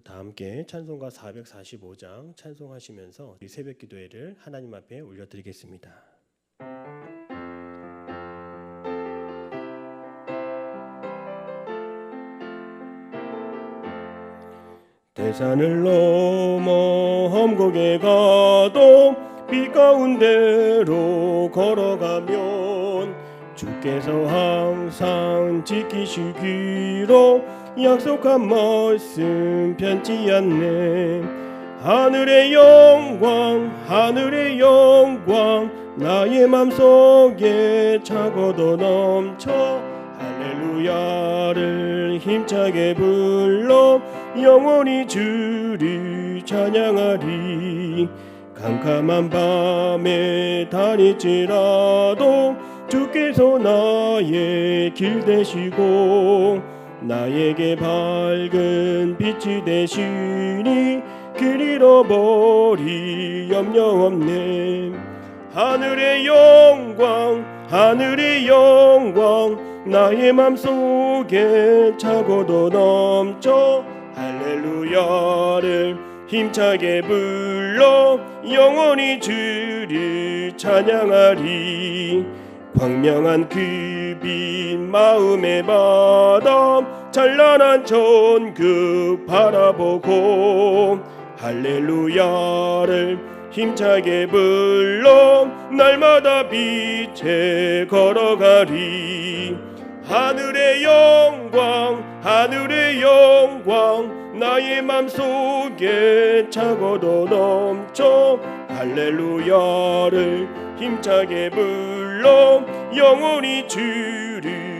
다 함께 찬송가 445장 찬송하시면서 이 새벽 기도회를 하나님 앞에 올려드리겠습니다. 대산을 넘어 험곡에 가도 빛 가운데로 걸어가면 주께서 항상 지키시기로 약속한 말씀 변치 않네. 하늘의 영광 나의 맘속에 차고도 넘쳐 할렐루야를 힘차게 불러 영원히 주를 찬양하리. 캄캄한 밤에 다닐지라도 주께서 나의 길 되시고 나에게 밝은 빛이 되시니 길 잃어버리 염려 없네. 하늘의 영광 나의 맘속에 차고도 넘쳐 할렐루야를 힘차게 불러 영원히 주를 찬양하리. 광명한 그 빛 마음의 바다 찬란한 천국 바라보고 할렐루야를 힘차게 불러 날마다 빛에 걸어가리. 하늘의 영광 나의 맘속에 차고도 넘쳐 할렐루야를 힘차게 불러 영원히 주를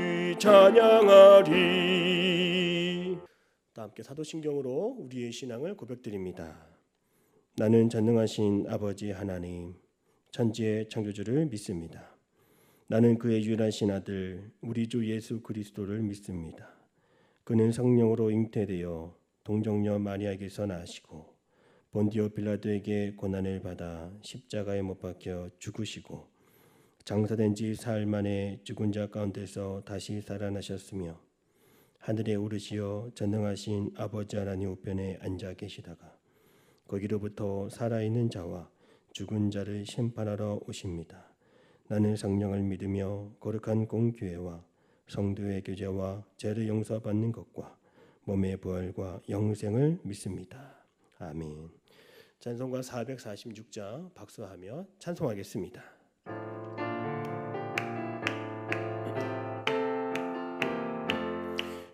찬양하리. 다 함께 사도신경으로 우리의 신앙을 고백드립니다. 나는 전능하신 아버지 하나님 천지의 창조주를 믿습니다. 나는 그의 유일하신 아들 우리 주 예수 그리스도를 믿습니다. 그는 성령으로 잉태되어 동정녀 마리아에게서 나시고 본디오 빌라도에게 고난을 받아 십자가에 못 박혀 죽으시고 장사된 지 사흘 만에 죽은 자 가운데서 다시 살아나셨으며 하늘에 오르시어 전능하신 아버지 하나님 우편에 앉아 계시다가 거기로부터 살아있는 자와 죽은 자를 심판하러 오십니다. 나는 성령을 믿으며 거룩한 공교회와 성도의 교제와 죄를 용서받는 것과 몸의 부활과 영생을 믿습니다. 아멘. 찬송가 446장 박수하며 찬송하겠습니다.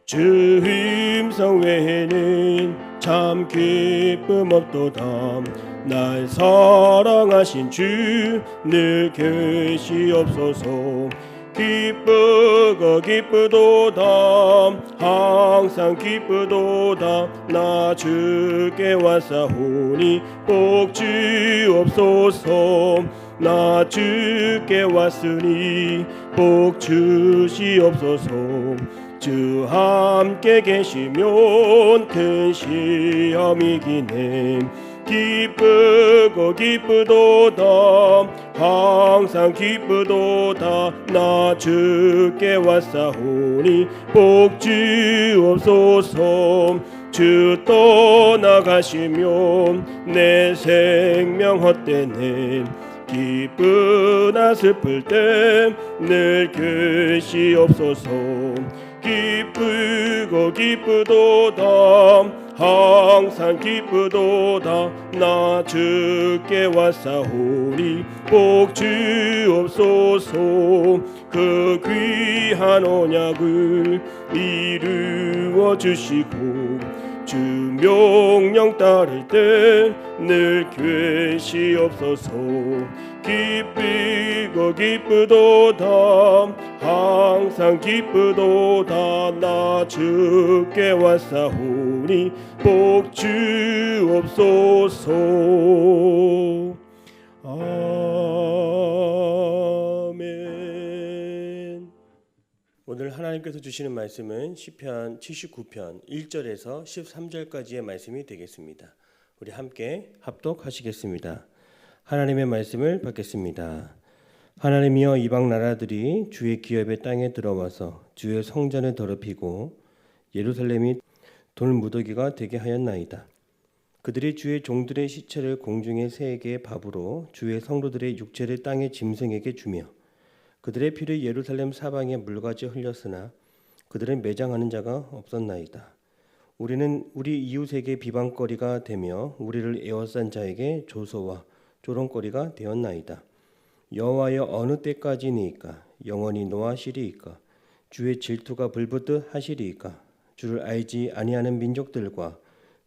주 음성 외에는 참 기쁨 없도다. 날 사랑하신 주 늘 계시옵소서. 기쁘도다 항상 기쁘도다. 나 주께 왔사오니 복 주옵소서. 나 주께 왔으니 복 주시옵소서. 주 함께 계시면 큰 시험이기네. 기쁘도다 항상 기쁘도다. 나 주께 왔사오니 복 주옵소서. 주 떠나가시면 내 생명 헛되네. 기쁘나 슬플 때 늘 계시옵소서. 기쁘도다 항상 기쁘도다. 나 주께 왔사오니 복 주옵소서. 그 귀한 언약을 이루어 주시고 주 명령 따를 때 늘 계시옵소서. 기쁘도다 항상 기쁘도다. 나 주께 왔사오니 복 주옵소서. 아멘. 오늘 하나님께서 주시는 말씀은 시편 79편 1절에서 13절까지의 말씀이 되겠습니다. 우리 함께 합독하시겠습니다. 하나님의 말씀을 받겠습니다. 하나님이여, 이방 나라들이 주의 기업의 땅에 들어와서 주의 성전을 더럽히고 예루살렘이 돌무더기가 되게 하였나이다. 그들이 주의 종들의 시체를 공중의 새에게 밥으로 주의 성도들의 육체를 땅의 짐승에게 주며 그들의 피를 예루살렘 사방에 물같이 흘렸으나 그들은 매장하는 자가 없었나이다. 우리는 우리 이웃에게 비방거리가 되며 우리를 에워싼 자에게 조소와 조롱거리가 되었나이다. 여호와여 어느 때까지니이까? 영원히 노하시리이까? 주의 질투가 불붙듯 하시리이까? 주를 알지 아니하는 민족들과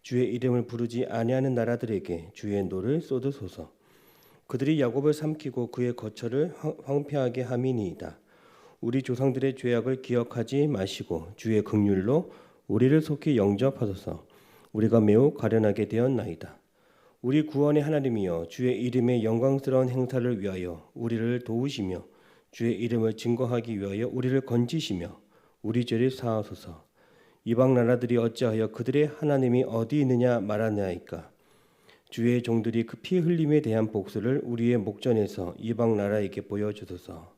주의 이름을 부르지 아니하는 나라들에게 주의 노를 쏟으소서. 그들이 야곱을 삼키고 그의 거처를 황폐하게 함이니이다. 우리 조상들의 죄악을 기억하지 마시고 주의 긍휼로 우리를 속히 영접하소서. 우리가 매우 가련하게 되었나이다. 우리 구원의 하나님이여 주의 이름의 영광스러운 행사를 위하여 우리를 도우시며 주의 이름을 증거하기 위하여 우리를 건지시며 우리 죄를 사하소서. 이방 나라들이 어찌하여 그들의 하나님이 어디 있느냐 말하나이까? 주의 종들이 그 피 흘림에 대한 복수를 우리의 목전에서 이방 나라에게 보여주소서.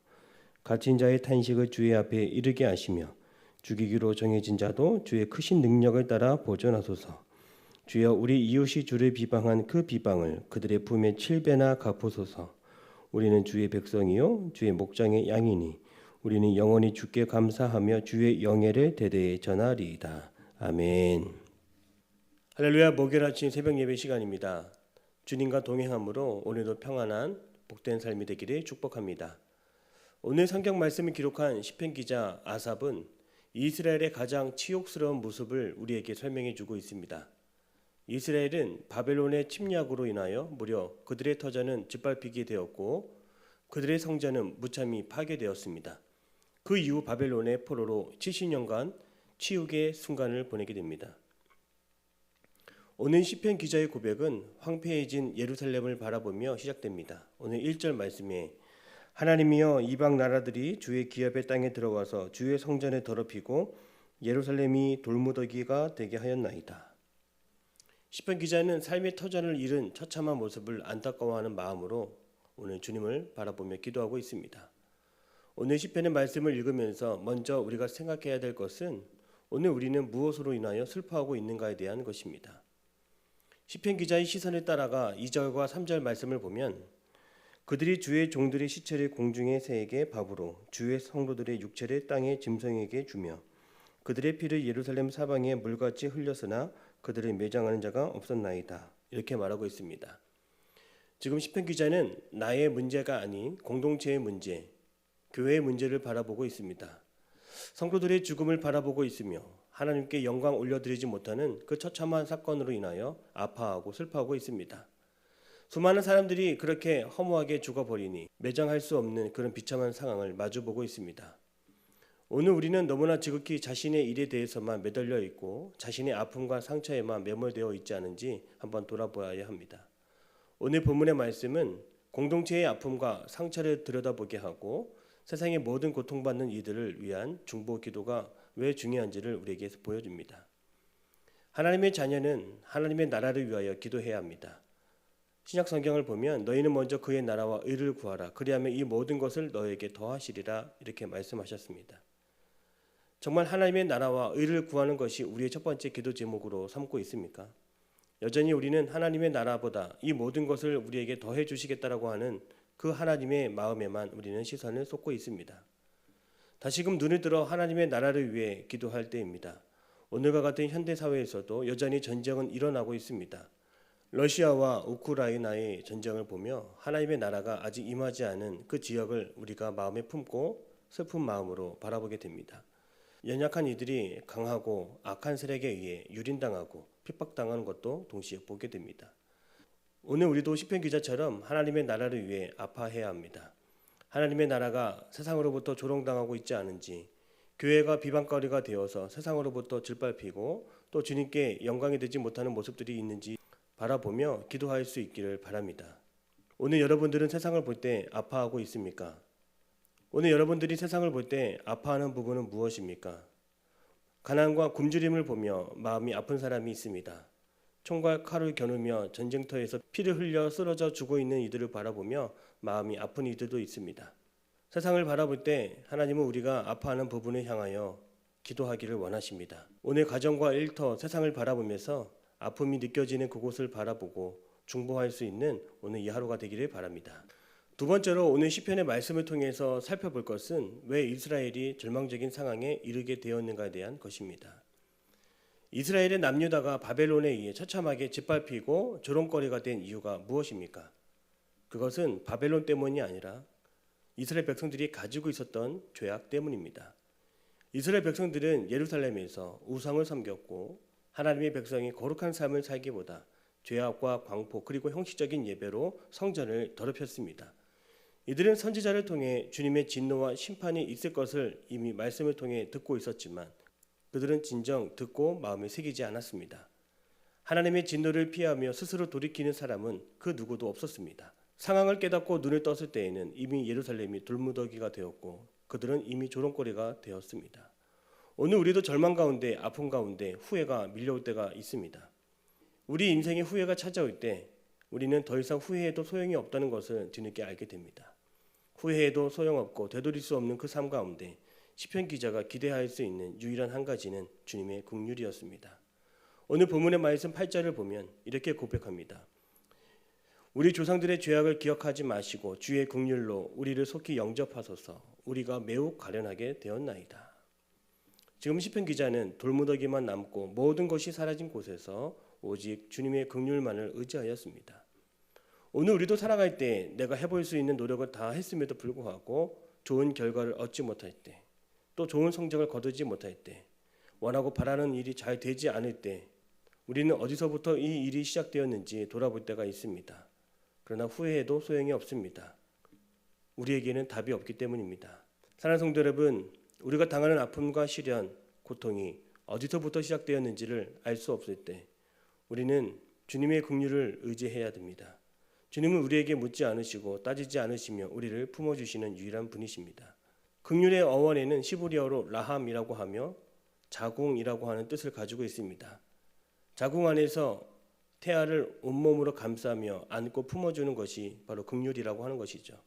갇힌 자의 탄식을 주의 앞에 이르게 하시며 죽이기로 정해진 자도 주의 크신 능력을 따라 보존하소서. 주여 우리 이웃이 주를 비방한 그 비방을 그들의 품에 7배나 갚으소서. 우리는 주의 백성이요 주의 목장의 양이니 우리는 영원히 주께 감사하며 주의 영예를 대대에 전하리이다. 아멘. 할렐루야. 목요일 아침 새벽 예배 시간입니다. 주님과 동행함으로 오늘도 평안한 복된 삶이 되기를 축복합니다. 오늘 성경 말씀을 기록한 시편 기자 아삽은 이스라엘의 가장 치욕스러운 모습을 우리에게 설명해 주고 있습니다. 이스라엘은 바벨론의 침략으로 인하여 무려 그들의 터전은 짓밟히게 되었고 그들의 성전은 무참히 파괴되었습니다. 그 이후 바벨론의 포로로 70년간 치욕의 순간을 보내게 됩니다. 오늘 시편 기자의 고백은 황폐해진 예루살렘을 바라보며 시작됩니다. 오늘 1절 말씀에 하나님이여 이방 나라들이 주의 기업의 땅에 들어와서 주의 성전에 더럽히고 예루살렘이 돌무더기가 되게 하였나이다. 시편 기자는 삶의 터전을 잃은 처참한 모습을 안타까워하는 마음으로 오늘 주님을 바라보며 기도하고 있습니다. 오늘 시편의 말씀을 읽으면서 먼저 우리가 생각해야 될 것은 오늘 우리는 무엇으로 인하여 슬퍼하고 있는가에 대한 것입니다. 시편 기자의 시선을 따라가 2절과 3절 말씀을 보면 그들이 주의 종들의 시체를 공중의 새에게 밥으로 주의 성도들의 육체를 땅의 짐승에게 주며 그들의 피를 예루살렘 사방에 물같이 흘렸으나 그들을 매장하는 자가 없었나이다. 이렇게 말하고 있습니다. 지금 시편 기자는 나의 문제가 아닌 공동체의 문제, 교회의 문제를 바라보고 있습니다. 성도들의 죽음을 바라보고 있으며 하나님께 영광 올려드리지 못하는 그 처참한 사건으로 인하여 아파하고 슬퍼하고 있습니다. 수많은 사람들이 그렇게 허무하게 죽어버리니 매장할 수 없는 그런 비참한 상황을 마주보고 있습니다. 오늘 우리는 너무나 지극히 자신의 일에 대해서만 매달려 있고 자신의 아픔과 상처에만 매몰되어 있지 않은지 한번 돌아보아야 합니다. 오늘 본문의 말씀은 공동체의 아픔과 상처를 들여다보게 하고 세상의 모든 고통받는 이들을 위한 중보 기도가 왜 중요한지를 우리에게 보여줍니다. 하나님의 자녀는 하나님의 나라를 위하여 기도해야 합니다. 신약 성경을 보면 너희는 먼저 그의 나라와 의를 구하라. 그리하면 이 모든 것을 너에게 더하시리라. 이렇게 말씀하셨습니다. 정말 하나님의 나라와 의를 구하는 것이 우리의 첫 번째 기도 제목으로 삼고 있습니까? 여전히 우리는 하나님의 나라보다 이 모든 것을 우리에게 더해 주시겠다라고 하는 그 하나님의 마음에만 우리는 시선을 쏟고 있습니다. 다시금 눈을 들어 하나님의 나라를 위해 기도할 때입니다. 오늘과 같은 현대사회에서도 여전히 전쟁은 일어나고 있습니다. 러시아와 우크라이나의 전쟁을 보며 하나님의 나라가 아직 임하지 않은 그 지역을 우리가 마음에 품고 슬픈 마음으로 바라보게 됩니다. 연약한 이들이 강하고 악한 세력에 의해 유린당하고 핍박당하는 것도 동시에 보게 됩니다. 오늘 우리도 시편 기자처럼 하나님의 나라를 위해 아파해야 합니다. 하나님의 나라가 세상으로부터 조롱당하고 있지 않은지, 교회가 비방거리가 되어서 세상으로부터 짓밟히고 또 주님께 영광이 되지 못하는 모습들이 있는지 바라보며 기도할 수 있기를 바랍니다. 오늘 여러분들은 세상을 볼 때 아파하고 있습니까? 오늘 여러분들이 세상을 볼 때 아파하는 부분은 무엇입니까? 가난과 굶주림을 보며 마음이 아픈 사람이 있습니다. 총과 칼을 겨누며 전쟁터에서 피를 흘려 쓰러져 죽어 있는 이들을 바라보며 마음이 아픈 이들도 있습니다. 세상을 바라볼 때 하나님은 우리가 아파하는 부분을 향하여 기도하기를 원하십니다. 오늘 가정과 일터, 세상을 바라보면서 아픔이 느껴지는 그곳을 바라보고 중보할 수 있는 오늘 이 하루가 되기를 바랍니다. 두 번째로 오늘 시편의 말씀을 통해서 살펴볼 것은 왜 이스라엘이 절망적인 상황에 이르게 되었는가에 대한 것입니다. 이스라엘의 남유다가 바벨론에 의해 처참하게 짓밟히고 조롱거리가 된 이유가 무엇입니까? 그것은 바벨론 때문이 아니라 이스라엘 백성들이 가지고 있었던 죄악 때문입니다. 이스라엘 백성들은 예루살렘에서 우상을 섬겼고 하나님의 백성이 거룩한 삶을 살기보다 죄악과 광포 그리고 형식적인 예배로 성전을 더럽혔습니다. 이들은 선지자를 통해 주님의 진노와 심판이 있을 것을 이미 말씀을 통해 듣고 있었지만 그들은 진정 듣고 마음에 새기지 않았습니다. 하나님의 진노를 피하며 스스로 돌이키는 사람은 그 누구도 없었습니다. 상황을 깨닫고 눈을 떴을 때에는 이미 예루살렘이 돌무더기가 되었고 그들은 이미 조롱거리가 되었습니다. 오늘 우리도 절망 가운데 아픔 가운데 후회가 밀려올 때가 있습니다. 우리 인생에 후회가 찾아올 때 우리는 더 이상 후회해도 소용이 없다는 것을 뒤늦게 알게 됩니다. 후회해도 소용없고 되돌릴 수 없는 그 삶 가운데 시편 기자가 기대할 수 있는 유일한 한 가지는 주님의 긍휼이었습니다. 오늘 본문의 말씀 8절을 보면 이렇게 고백합니다. 우리 조상들의 죄악을 기억하지 마시고 주의 긍휼로 우리를 속히 영접하소서. 우리가 매우 가련하게 되었나이다. 지금 시편 기자는 돌무더기만 남고 모든 것이 사라진 곳에서 오직 주님의 긍휼만을 의지하였습니다. 오늘 우리도 살아갈 때 내가 해볼 수 있는 노력을 다 했음에도 불구하고 좋은 결과를 얻지 못할 때, 또 좋은 성적을 거두지 못할 때, 원하고 바라는 일이 잘 되지 않을 때 우리는 어디서부터 이 일이 시작되었는지 돌아볼 때가 있습니다. 그러나 후회해도 소용이 없습니다. 우리에게는 답이 없기 때문입니다. 사랑하는 성도 여러분, 우리가 당하는 아픔과 시련, 고통이 어디서부터 시작되었는지를 알 수 없을 때 우리는 주님의 긍휼을 의지해야 됩니다. 주님은 우리에게 묻지 않으시고 따지지 않으시며 우리를 품어주시는 유일한 분이십니다. 긍휼의 어원에는 시브리어로 라함이라고 하며 자궁이라고 하는 뜻을 가지고 있습니다. 자궁 안에서 태아를 온몸으로 감싸며 안고 품어주는 것이 바로 긍휼이라고 하는 것이죠.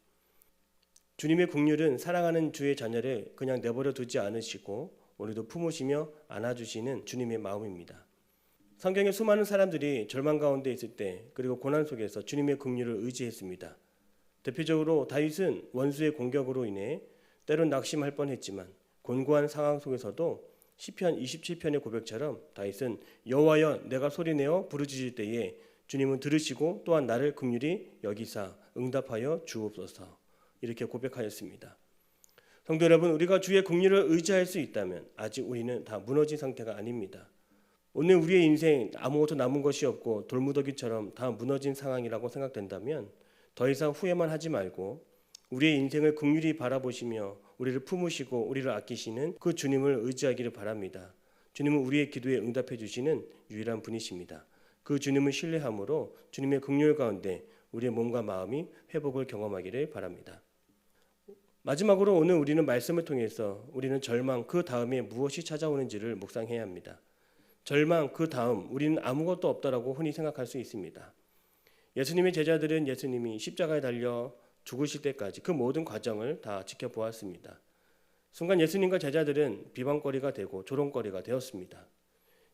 주님의 긍휼은 사랑하는 주의 자녀를 그냥 내버려 두지 않으시고 우리도 품으시며 안아주시는 주님의 마음입니다. 성경에 수많은 사람들이 절망 가운데 있을 때 그리고 고난 속에서 주님의 긍휼을 의지했습니다. 대표적으로 다윗은 원수의 공격으로 인해 때론 낙심할 뻔했지만 곤고한 상황 속에서도 시편 27편의 고백처럼 다윗은 여호와여 내가 소리내어 부르짖을 때에 주님은 들으시고 또한 나를 긍휼히 여기사 응답하여 주옵소서 이렇게 고백하였습니다. 성도 여러분, 우리가 주의 긍휼을 의지할 수 있다면 아직 우리는 다 무너진 상태가 아닙니다. 오늘 우리의 인생 아무것도 남은 것이 없고 돌무더기처럼 다 무너진 상황이라고 생각된다면 더 이상 후회만 하지 말고 우리의 인생을 긍휼히 바라보시며 우리를 품으시고 우리를 아끼시는 그 주님을 의지하기를 바랍니다. 주님은 우리의 기도에 응답해 주시는 유일한 분이십니다. 그 주님을 신뢰함으로 주님의 긍휼 가운데 우리의 몸과 마음이 회복을 경험하기를 바랍니다. 마지막으로 오늘 우리는 말씀을 통해서 우리는 절망 그 다음에 무엇이 찾아오는지를 묵상해야 합니다. 절망 그 다음 우리는 아무것도 없다라고 흔히 생각할 수 있습니다. 예수님의 제자들은 예수님이 십자가에 달려 죽으실 때까지 그 모든 과정을 다 지켜보았습니다. 순간 예수님과 제자들은 비방거리가 되고 조롱거리가 되었습니다.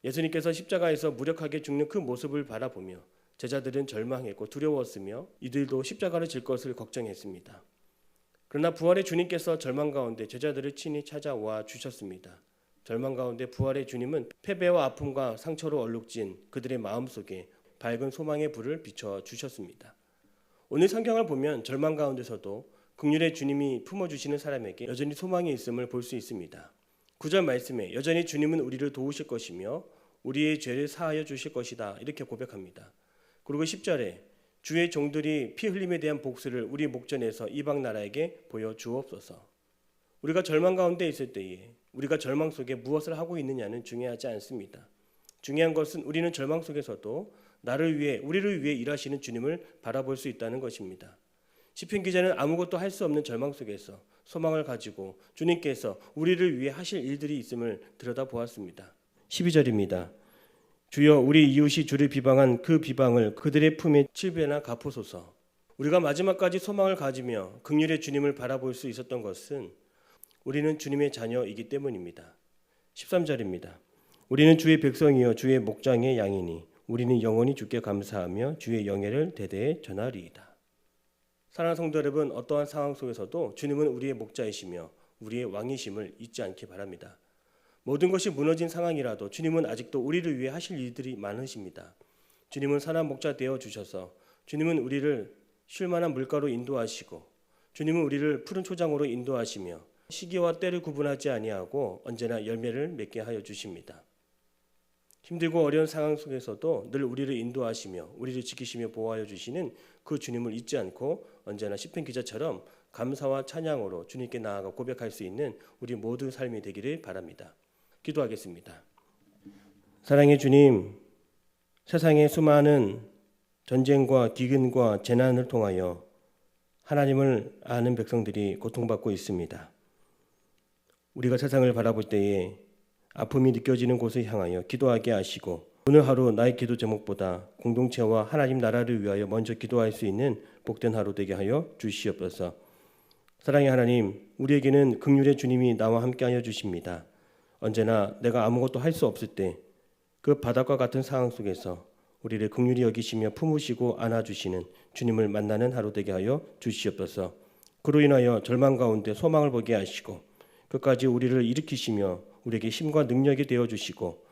예수님께서 십자가에서 무력하게 죽는 그 모습을 바라보며 제자들은 절망했고 두려웠으며 이들도 십자가를 질 것을 걱정했습니다. 그러나 부활의 주님께서 절망 가운데 제자들을 친히 찾아와 주셨습니다. 절망 가운데 부활의 주님은 패배와 아픔과 상처로 얼룩진 그들의 마음속에 밝은 소망의 불을 비춰 주셨습니다. 오늘 성경을 보면 절망 가운데서도 긍휼의 주님이 품어주시는 사람에게 여전히 소망이 있음을 볼 수 있습니다. 9절 말씀에 여전히 주님은 우리를 도우실 것이며 우리의 죄를 사하여 주실 것이다 이렇게 고백합니다. 그리고 10절에 주의 종들이 피 흘림에 대한 복수를 우리 목전에서 이방 나라에게 보여주옵소서. 우리가 절망 가운데 있을 때에 우리가 절망 속에 무엇을 하고 있느냐는 중요하지 않습니다. 중요한 것은 우리는 절망 속에서도 나를 위해 우리를 위해 일하시는 주님을 바라볼 수 있다는 것입니다. 시편 기자는 아무것도 할 수 없는 절망 속에서 소망을 가지고 주님께서 우리를 위해 하실 일들이 있음을 들여다보았습니다. 12절입니다. 주여 우리 이웃이 주를 비방한 그 비방을 그들의 품에 7배나 갚으소서. 우리가 마지막까지 소망을 가지며 긍휼의 주님을 바라볼 수 있었던 것은 우리는 주님의 자녀이기 때문입니다. 13절입니다. 우리는 주의 백성이요 주의 목장의 양이니 우리는 영원히 주께 감사하며 주의 영예를 대대에 전하리이다. 사랑하는 성도 여러분, 어떠한 상황 속에서도 주님은 우리의 목자이시며 우리의 왕이심을 잊지 않기 바랍니다. 모든 것이 무너진 상황이라도 주님은 아직도 우리를 위해 하실 일들이 많으십니다. 주님은 선한 목자 되어 주셔서 주님은 우리를 쉴만한 물가로 인도하시고 주님은 우리를 푸른 초장으로 인도하시며 시기와 때를 구분하지 아니하고 언제나 열매를 맺게 하여 주십니다. 힘들고 어려운 상황 속에서도 늘 우리를 인도하시며 우리를 지키시며 보호하여 주시는 그 주님을 잊지 않고 언제나 시편 기자처럼 감사와 찬양으로 주님께 나아가 고백할 수 있는 우리 모든 삶이 되기를 바랍니다. 기도하겠습니다. 사랑의 주님, 세상의 수많은 전쟁과 기근과 재난을 통하여 하나님을 아는 백성들이 고통받고 있습니다. 우리가 세상을 바라볼 때에 아픔이 느껴지는 곳을 향하여 기도하게 하시고 오늘 하루 나의 기도 제목보다 공동체와 하나님 나라를 위하여 먼저 기도할 수 있는 복된 하루 되게 하여 주시옵소서. 사랑의 하나님, 우리에게는 긍휼의 주님이 나와 함께하여 주십니다. 언제나 내가 아무것도 할 수 없을 때 그 바닥과 같은 상황 속에서 우리를 긍휼히 여기시며 품으시고 안아주시는 주님을 만나는 하루 되게 하여 주시옵소서. 그로 인하여 절망 가운데 소망을 보게 하시고 끝까지 우리를 일으키시며 우리에게 힘과 능력이 되어주시고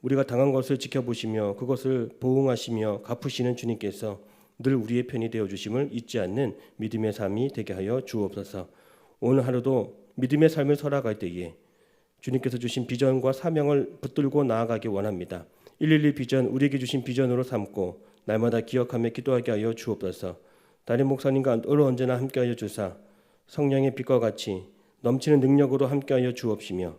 우리가 당한 것을 지켜보시며 그것을 보응하시며 갚으시는 주님께서 늘 우리의 편이 되어주심을 잊지 않는 믿음의 삶이 되게 하여 주옵소서. 오늘 하루도 믿음의 삶을 살아갈 때에 주님께서 주신 비전과 사명을 붙들고 나아가기 원합니다. 112 비전 우리에게 주신 비전으로 삼고 날마다 기억하며 기도하게 하여 주옵소서. 담임 목사님과 늘 언제나 함께하여 주사 성령의 빛과 같이 넘치는 능력으로 함께하여 주옵시며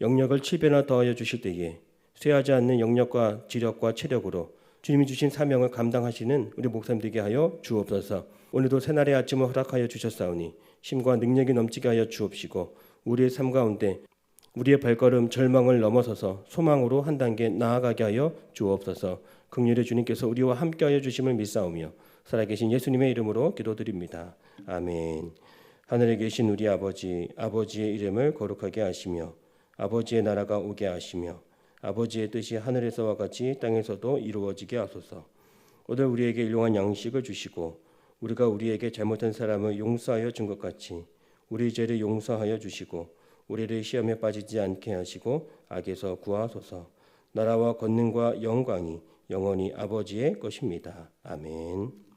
영역을 7배나 더하여 주실 때에 쇠하지 않는 영역과 지력과 체력으로 주님이 주신 사명을 감당하시는 우리 목사님 되게 하여 주옵소서. 오늘도 새날의 아침을 허락하여 주셨사오니 힘과 능력이 넘치게 하여 주옵시고 우리의 삶 가운데 우리의 발걸음 절망을 넘어서서 소망으로 한 단계 나아가게 하여 주옵소서. 긍휼의 주님께서 우리와 함께하여 주심을 믿사오며 살아계신 예수님의 이름으로 기도드립니다. 아멘. 하늘에 계신 우리 아버지, 아버지의 이름을 거룩하게 하시며 아버지의 나라가 오게 하시며 아버지의 뜻이 하늘에서와 같이 땅에서도 이루어지게 하소서. 오늘 우리에게 일용할 양식을 주시고 우리가 우리에게 잘못한 사람을 용서하여 준 것 같이 우리 죄를 용서하여 주시고 우리를 시험에 빠지지 않게 하시고 악에서 구하소서. 나라와 권능과 영광이 영원히 아버지의 것입니다. 아멘.